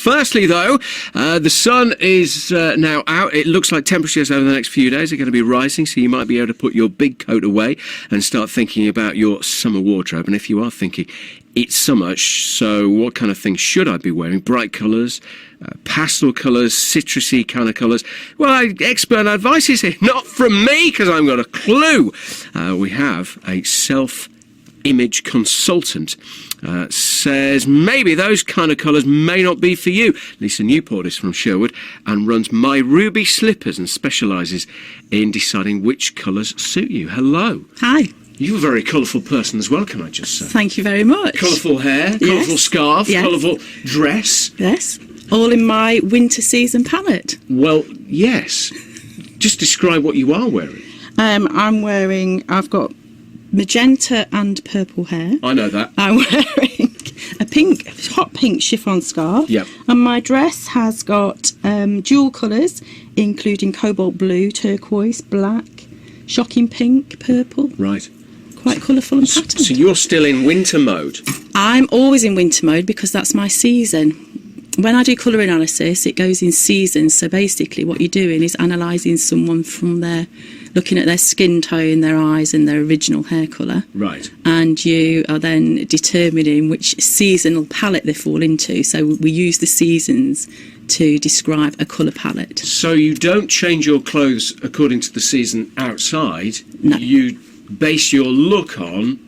Firstly, though, the sun is now out. It looks like temperatures over the next few days are going to be rising, so you might be able to put your big coat away and start thinking about your summer wardrobe. And if you are thinking, it's summer, so what kind of things should I be wearing? Bright colours, pastel colours, citrusy kind of colours. Well, expert advice is here. Not from me, because I've got a clue. We have a self-image consultant. Says maybe those kind of colours may not be for you. Lisa Newport is from Sherwood and runs My Ruby Slippers and specialises in deciding which colours suit you. Hello. Hi. You're a very colourful person as well, can I just say? Thank you very much. Colourful hair, yes. colourful scarf, yes. colourful dress. Yes. All in my winter season palette. Well, yes. Just describe what you are wearing. I've got magenta and purple hair. I know that. I'm wearing a hot pink chiffon scarf. Yep. And my dress has got dual colours, including cobalt blue, turquoise, black, shocking pink, purple. Right. Quite colourful and patterned. So you're still in winter mode? I'm always in winter mode because that's my season. When I do colour analysis, it goes in seasons. So basically what you're doing is analysing someone from looking at their skin tone, their eyes and their original hair colour. Right. And you are then determining which seasonal palette they fall into. So we use the seasons to describe a colour palette. So you don't change your clothes according to the season outside? No. You base your look on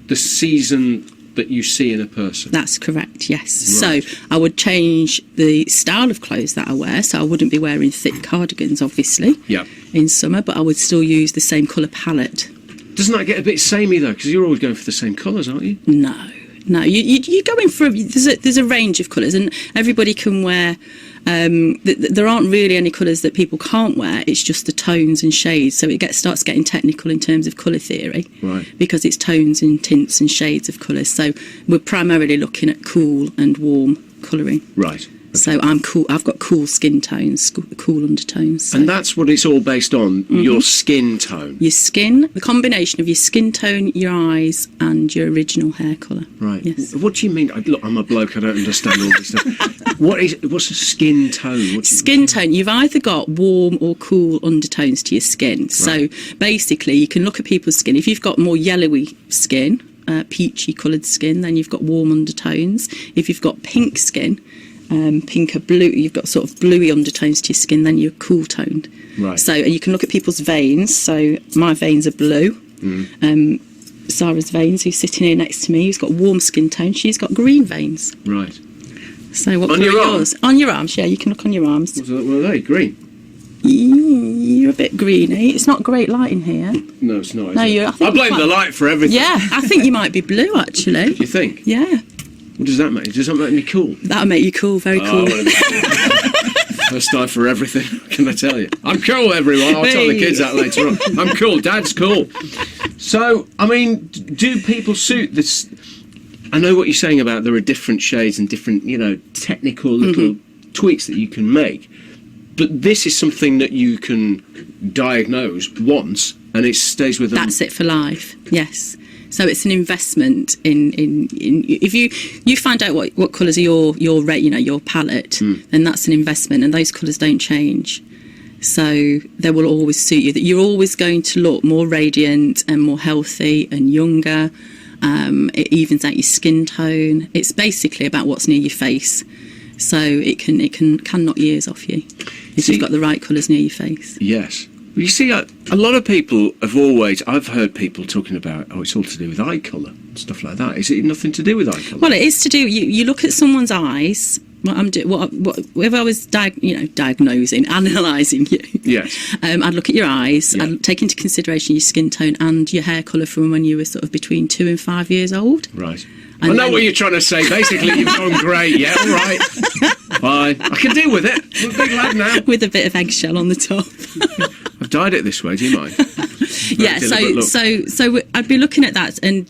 the season that you see in a person? That's correct, yes. Right. So I would change the style of clothes that I wear. So I wouldn't be wearing thick cardigans, obviously, yeah, in summer, but I would still use the same colour palette. Doesn't that get a bit samey, though? Because you're always going for the same colours, aren't you? No, you're going for there's a range of colours, and everybody can wear. There aren't really any colours that people can't wear. It's just the tones and shades. So it starts getting technical in terms of colour theory, right? Because it's tones and tints and shades of colours. So we're primarily looking at cool and warm colouring, right? Okay. So I'm cool. I've got cool skin tones, cool undertones. So. And that's what it's all based on, your skin tone. Your skin, the combination of your skin tone, your eyes and your original hair colour. Right. Yes. What do you mean? Look, I'm a bloke, I don't understand all this stuff. What's a skin tone? Skin tone, you've either got warm or cool undertones to your skin. Right. So basically you can look at people's skin. If you've got more yellowy skin, peachy coloured skin, then you've got warm undertones. If you've got pink skin, pink or blue, you've got sort of bluey undertones to your skin, then you're cool toned. Right. So you can look at people's veins. So my veins are blue. Sarah's veins, who's sitting here next to me, who's got warm skin tone, she's got green veins. Right. So what on are your yours? On your arms, yeah, you can look on your arms. What are they? Green? You're a bit greeny. It's not great light in here. No, it's not. No, I blame the light for everything. Yeah, I think you might be blue, actually. You think? Yeah. What does that make? Does that make me cool? That'll make you cool, very cool. First time for everything, can I tell you? I'm cool, everyone. I'll tell the kids that later on. I'm cool. Dad's cool. So, I mean, do people suit this? I know what you're saying about there are different shades and different, technical little tweaks that you can make. But this is something that you can diagnose once and it stays with them. That's it for life, yes. So it's an investment in if you find out what colours are your palette, then that's an investment, and those colours don't change. So they will always suit you. That you're always going to look more radiant and more healthy and younger. It evens out your skin tone. It's basically about what's near your face. So it can knock years off you if you've got the right colours near your face. Yes. You see, a lot of people I've heard people talking about, it's all to do with eye colour and stuff like that. Is it nothing to do with eye colour? Well, it is to do, you look at someone's eyes, if I was diagnosing, analysing you, yes, I'd look at your eyes, yeah. I'd take into consideration your skin tone and your hair colour from when you were sort of between 2 and 5 years old. Right. I know what you're trying to say. Basically, you've gone great. Yeah, all right. Fine. I can deal with it. I'm a big lad now. With a bit of eggshell on the top. I've dyed it this way. Do you mind? Yeah. So I'd be looking at that, and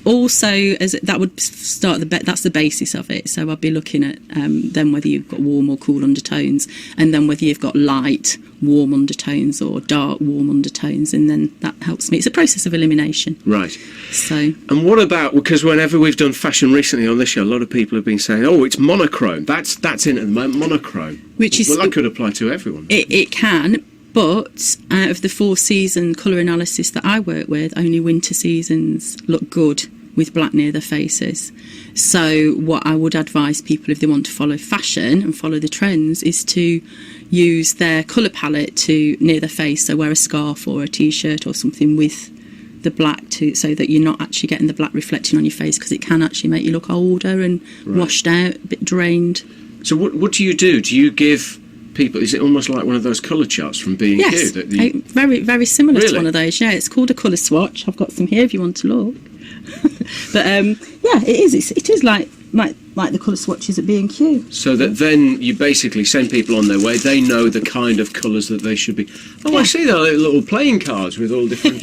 also, as that would start that's the basis of it. So I'd be looking at then whether you've got warm or cool undertones, and then whether you've got light warm undertones or dark warm undertones, and then that helps me. It's a process of elimination. Right. So. And what about, because whenever we've done fashion recently on this show, a lot of people have been saying, "Oh, it's monochrome. That's in at the moment, monochrome." Which is, well, that could apply to everyone. It can. But out of the 4-season colour analysis that I work with, only winter seasons look good with black near their faces. So what I would advise people, if they want to follow fashion and follow the trends, is to use their colour palette to near their face. So wear a scarf or a T-shirt or something with the black so that you're not actually getting the black reflecting on your face, because it can actually make you look older and washed out, a bit drained. So what do you do? Do you give people, is it almost like one of those colour charts from B&Q? Yes, very, very similar to one of those. Yeah, it's called a colour swatch. I've got some here if you want to look. But yeah, it is. It is like the colour swatches at B&Q. So that then you basically send people on their way. They know the kind of colours that they should be. Oh, yeah. I see there are little playing cards with all different.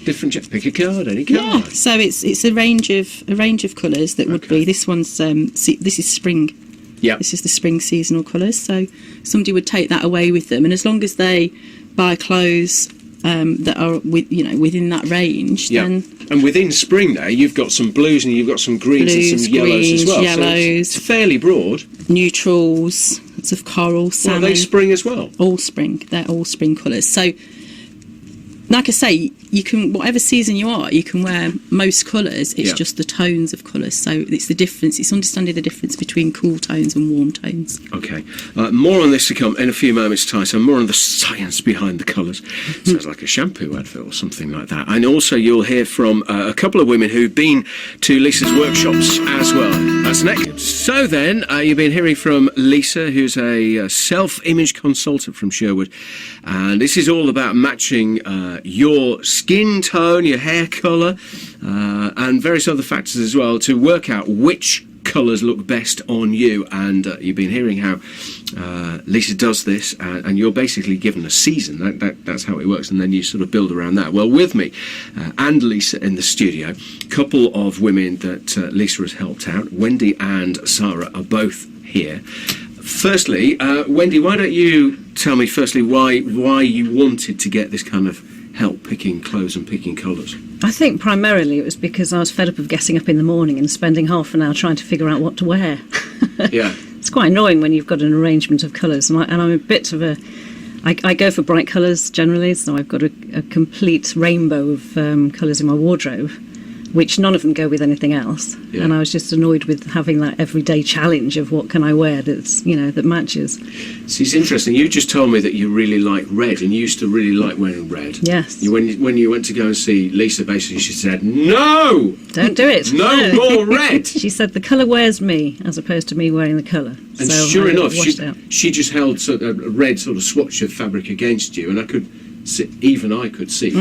Pick a card, any card. Yeah. So it's a range of colours that would be. This one's this is spring. Yeah. This is the spring seasonal colours. So somebody would take that away with them, and as long as they buy clothes that are within that range, then. And within spring there, you've got some blues and you've got some greens and some yellows as well. Yellows, so it's fairly broad. Neutrals, lots of coral, salmon. Well, are they spring as well? All spring. They're all spring colours. So, like I say, you can, whatever season you are, you can wear most colours. It's just the tones of colours. So it's the difference. It's understanding the difference between cool tones and warm tones. Okay. More on this to come in a few moments' time. So more on the science behind the colours. Sounds like a shampoo advert or something like that. And also you'll hear from a couple of women who've been to Lisa's workshops as well. That's next. So then, you've been hearing from Lisa, who's a self-image consultant from Sherwood. And this is all about matching your skin tone, your hair colour, and various other factors as well to work out which colours look best on you. And you've been hearing how Lisa does this, and you're basically given a season. That's how it works, and then you sort of build around that. Well, with me and Lisa in the studio, a couple of women that Lisa has helped out. Wendy and Sarah are both here. Firstly, Wendy, why don't you tell me firstly why you wanted to get this kind of help picking clothes and picking colours? I think primarily it was because I was fed up of getting up in the morning and spending half an hour trying to figure out what to wear. Yeah. It's quite annoying when you've got an arrangement of colours, and I'm a bit of a... I go for bright colours generally, so I've got a complete rainbow of colours in my wardrobe, which none of them go with anything else. Yeah. And I was just annoyed with having that everyday challenge of what can I wear that's, that matches. See, it's interesting. You just told me that you really like red, and you used to really like wearing red. Yes. When you went to go and see Lisa, basically she said, "No! Don't do it. No more red!" She said the colour wears me, as opposed to me wearing the colour. And so sure enough, she just held a red sort of swatch of fabric against you, and I could see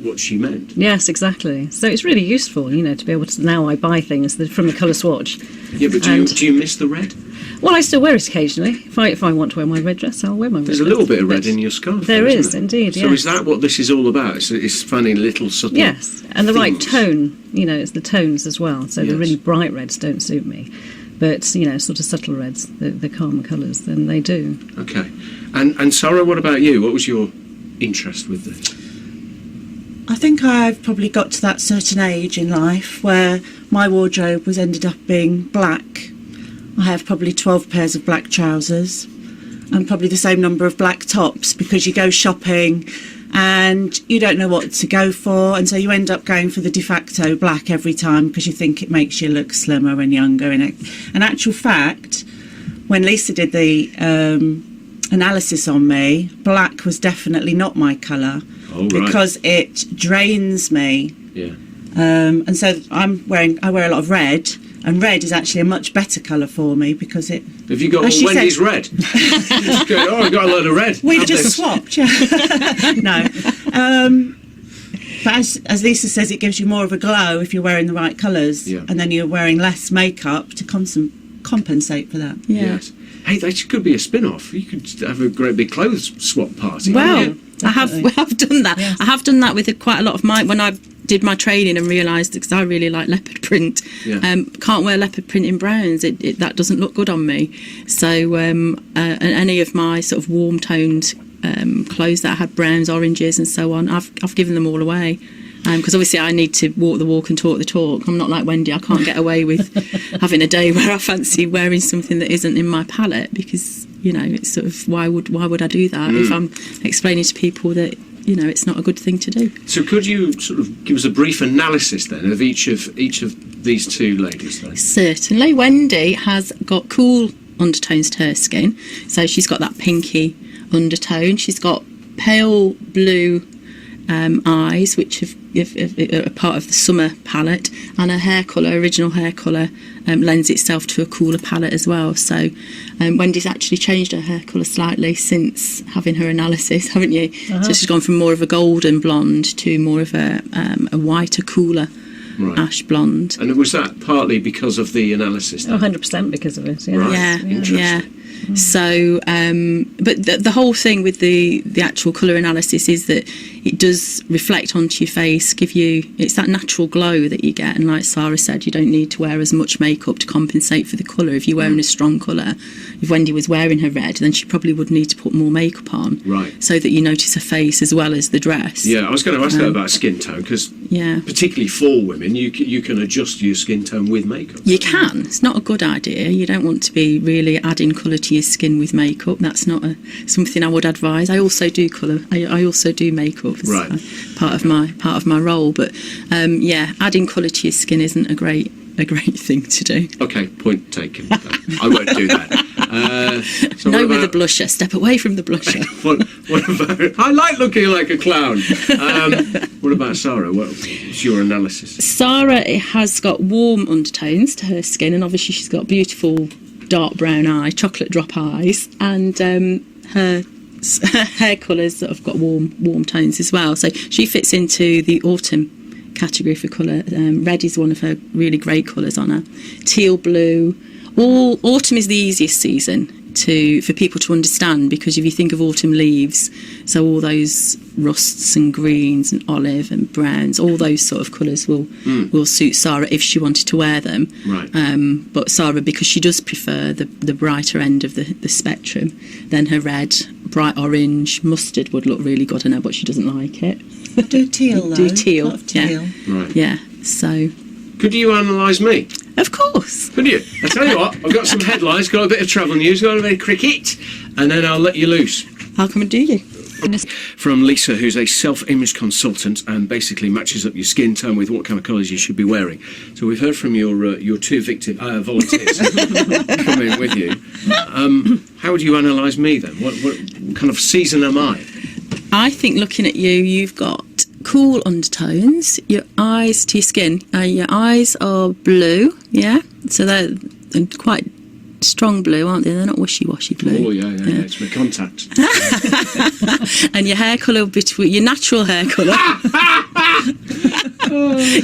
what she meant. Yes, exactly. So it's really useful, to be able to, now I buy things from the colour swatch. Yeah, but do you miss the red? Well, I still wear it occasionally. If I want to wear my red dress, I'll wear my red dress. There's a little bit of red in your scarf. There is, indeed, So is that what this is all about? It's finding little subtle Yes, and the right tone. It's the tones as well. So the really bright reds don't suit me. But, sort of subtle reds, the calmer colours, then they do. Okay. And Sarah, what about you? What was your interest with this? I think I've probably got to that certain age in life where my wardrobe ended up being black. I have probably 12 pairs of black trousers and probably the same number of black tops, because you go shopping and you don't know what to go for, and so you end up going for the de facto black every time because you think it makes you look slimmer and younger. In actual fact, when Lisa did the analysis on me, black was definitely not my colour. Oh, because it drains me. Yeah. And so I wear a lot of red, and red is actually a much better colour for me because it... Have you got Wendy's red? I've got a load of red. We've just swapped, yeah. No. But as Lisa says, it gives you more of a glow if you're wearing the right colours, and then you're wearing less makeup to compensate for that. Yeah. Yes. Hey, that could be a spin-off. You could have a great big clothes swap party. Well, I have done that. Yes. I have done that with quite a lot of when I did my training and realised, because I really like leopard print, can't wear leopard print in browns. That doesn't look good on me. So and any of my sort of warm toned clothes that had browns, oranges and so on, I've given them all away. Because obviously I need to walk the walk and talk the talk. I'm not like Wendy. I can't get away with having a day where I fancy wearing something that isn't in my palette, because, you know, it's sort of, why would I do that if I'm explaining to people that, you know, it's not a good thing to do. So could you sort of give us a brief analysis then of each of these two ladies then? Certainly. Wendy has got cool undertones to her skin. So she's got that pinky undertone. She's got pale blue eyes, which are part of the summer palette, and her hair colour, original hair colour, lends itself to a cooler palette as well. So Wendy's actually changed her hair colour slightly since having her analysis, haven't you? So she's gone from more of a golden blonde to more of a whiter, cooler ash blonde. And was that partly because of the analysis then? 100% because of it. Yeah. Right. Yeah. So, but the whole thing with the actual colour analysis is that it does reflect onto your face, it's that natural glow that you get. And like Sarah said, you don't need to wear as much makeup to compensate for the colour. If you're wearing a strong colour, if Wendy was wearing her red, then she probably would need to put more makeup on, so that you notice her face as well as the dress. Yeah, I was going to ask that about skin tone, because particularly for women, you can adjust your skin tone with makeup. You can. It's not a good idea. You don't want to be really adding colour to your skin with makeup. That's not something I would advise. I also do colour. I also do makeup. It's part of my role. But adding colour to your skin isn't a great thing to do. Okay, point taken. I won't do that. So no, with the blusher. Step away from the blusher. what about? I like looking like a clown. What about Sarah? What's your analysis? Sarah has got warm undertones to her skin, and obviously she's got beautiful dark brown eyes, chocolate drop eyes, and her hair colours that have got warm tones as well. So she fits into the autumn category for colour. Red is one of her really great colours on her. Teal blue. Autumn is the easiest season for people to understand, because if you think of autumn leaves, so all those rusts and greens and olive and browns, all those sort of colours will suit Sarah if she wanted to wear them. Right. But Sarah, because she does prefer the brighter end of the spectrum, then her red, bright orange, mustard would look really good on her, but she doesn't like it. Do teal though. Do teal. A lot of teal. Yeah. Right. Yeah. So. Could you analyse me? Of course. Could you? I tell you what, I've got some headlines, got a bit of travel news, got a bit of cricket, and then I'll let you loose. I'll come and do you. From Lisa, who's a self-image consultant and basically matches up your skin tone with what kind of colours you should be wearing. So we've heard from your two volunteers coming with you. How would you analyse me then? What kind of season am I? I think looking at you, you've got cool undertones. Your eyes to your skin. Your eyes are blue, yeah? So they're quite strong blue, aren't they? They're not wishy-washy blue. Oh, yeah, it's my contact. And your hair colour, your natural hair colour,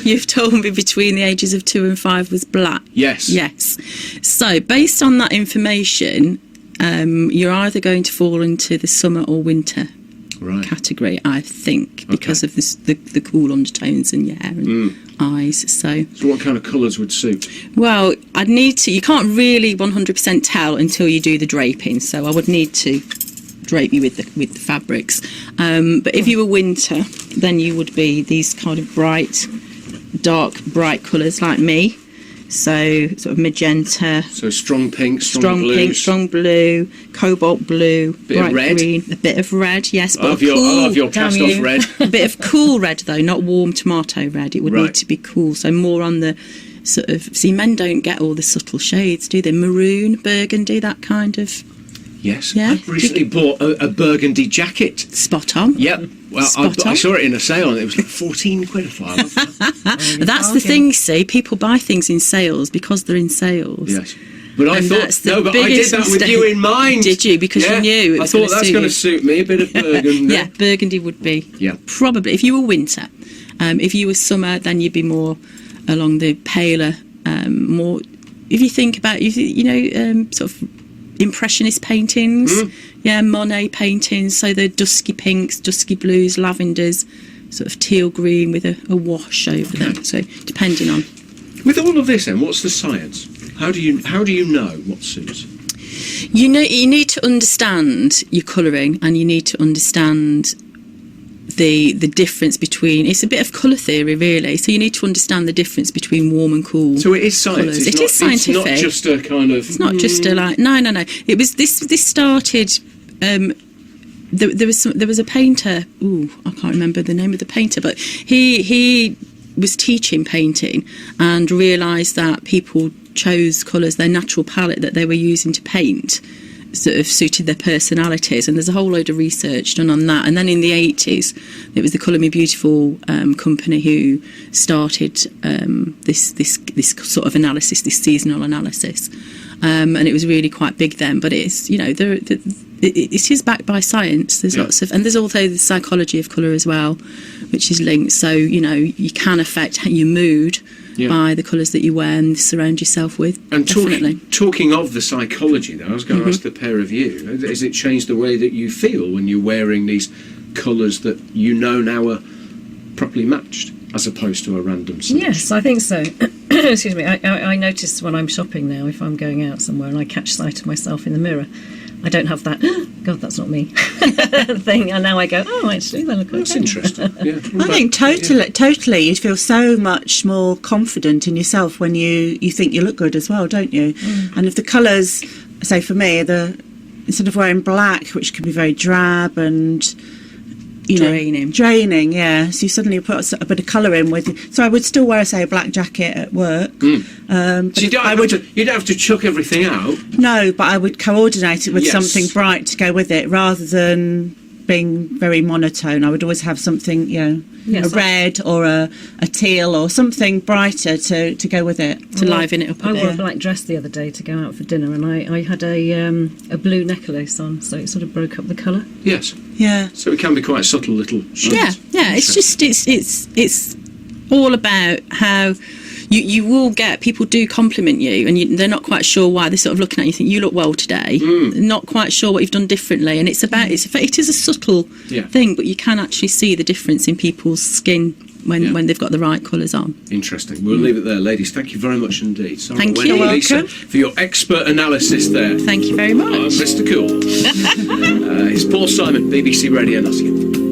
you've told me between the ages of 2 and 5 was black. Yes. So based on that information, you're either going to fall into the summer or winter category, I think, because of the cool undertones in your hair and eyes. So what kind of colours would suit? Well, I'd need to. You can't really 100% tell until you do the draping. So I would need to drape you with the fabrics. But if you were winter, then you would be these kind of dark bright colours like me. So sort of magenta. So strong pink, strong blue, cobalt blue, bit bright of red. Green, a bit of red, yes. I love your cast-off red. A bit of cool red though, not warm tomato red. It would need to be cool. So more on the sort of. See, men don't get all the subtle shades, do they? Maroon, burgundy, that kind of. Yes. Yeah. I recently bought a burgundy jacket. Spot on. Yep. Well, I saw it in a sale and it was like 14 quid a file. That's the thing, see, people buy things in sales because they're in sales. Yes. But I thought, I did that with mistake. you in mind. Did you? Because you knew it was going to suit you. I thought that's going to suit me, a bit of burgundy. Yeah, burgundy would be. Yeah. Probably. If you were winter. If you were summer, then you'd be more along the paler, more... If you think about, sort of Impressionist paintings. Yeah, Monet paintings. So the dusky pinks, dusky blues, lavenders, sort of teal green with a wash over them. So depending on. With all of this, then, what's the science? How do you know what suits? You need to understand your colouring, and you need to understand the difference between. It's a bit of colour theory, really. So you need to understand the difference between warm and cool. So it is science. Colours. It is scientific. It's not just a kind of. It's not just a like. No. It was this started. There was a painter. I can't remember the name of the painter, but he was teaching painting and realised that people chose colours, their natural palette that they were using to paint sort of suited their personalities, and there's a whole load of research done on that. And then in the 80s it was the Colour Me Beautiful company who started this sort of analysis, this seasonal analysis, and it was really quite big then. But it's, you know, it is backed by science. There's lots of, and there's also the psychology of colour as well, which is linked. So, you know, you can affect your mood by the colours that you wear and surround yourself with. And talking of the psychology, though, I was going to ask the pair of you, has it changed the way that you feel when you're wearing these colours that you know now are properly matched, as opposed to a random selection? Yes, I think so. Excuse me. I notice when I'm shopping now, if I'm going out somewhere and I catch sight of myself in the mirror, I don't have that, God, that's not me, thing. And now I go, oh, actually, they look okay. That's interesting. Yeah. I think totally. You feel so much more confident in yourself when you think you look good as well, don't you? And if the colours, say for me, instead of wearing black, which can be very drab and draining, yeah. So you suddenly put a bit of colour in with. So I would still wear, say, a black jacket at work. So you don't have to chuck everything out. No, but I would coordinate it with something bright to go with it, rather than being very monotone. I would always have something, a red or a teal or something brighter to go with it. To liven it up a bit. I wore a black dress the other day to go out for dinner, and I had a blue necklace on, so it sort of broke up the colour. Yes. Yeah. So it can be quite subtle little shades. Yeah. It's just it's all about how you will get people do compliment you, and they're not quite sure why. They're sort of looking at you, think you look well today. Not quite sure what you've done differently, and it's about it is a subtle thing, but you can actually see the difference in people's skin when they've got the right colours on. Interesting. We'll leave it there, ladies. Thank you very much indeed. Sarah, Thank Wendy, you. Lisa, for your expert analysis there. Thank you very much. Mr. Cool. It's Paul Simon, BBC Radio Nottingham.